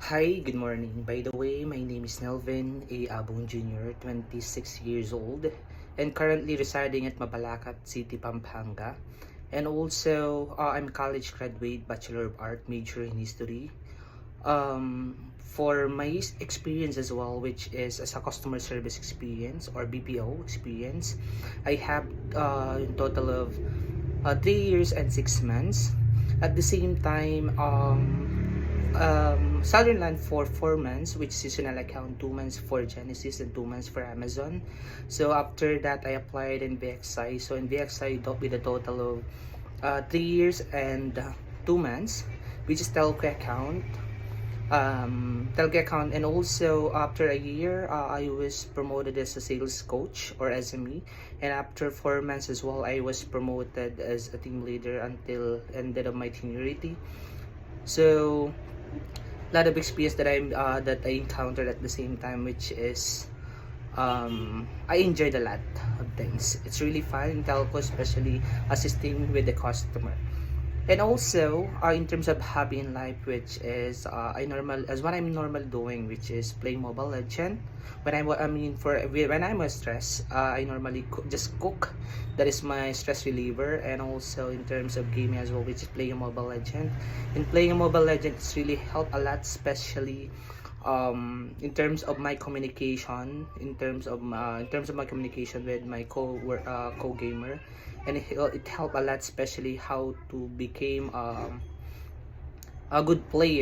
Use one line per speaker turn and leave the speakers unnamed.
Hi, good morning. By the way, my name is Nelvin A. Abong Jr., 26 years old, and currently residing at Mabalacat City, Pampanga. And also, I'm college graduate, Bachelor of Art, major in History. For my experience as well, which is as a customer service experience or BPO experience, I have a total of 3 years and 6 months. At the same time, Southernland for 4 months, which seasonal account, 2 months for Genesis and 2 months for Amazon. So after that, I applied in VXI. So in VXI, with a total of 3 years and 2 months, which is telco account. And also after a year, I was promoted as a sales coach or SME, and after 4 months as well, I was promoted as a team leader until ended of my seniority. So a lot of experience that I encountered at the same time, which is I enjoyed a lot of things. It's really fun in telco, especially assisting with the customer. And also, in terms of hobby in life, which is what I'm normal doing, which is playing Mobile Legend. When I'm stressed, I normally just cook. That is my stress reliever. And also in terms of gaming as well, which is playing Mobile Legend. In playing Mobile Legend, it's really helped a lot, especially in terms of my communication, in terms of my communication with my co gamer, and it helped a lot, especially how to become a good player.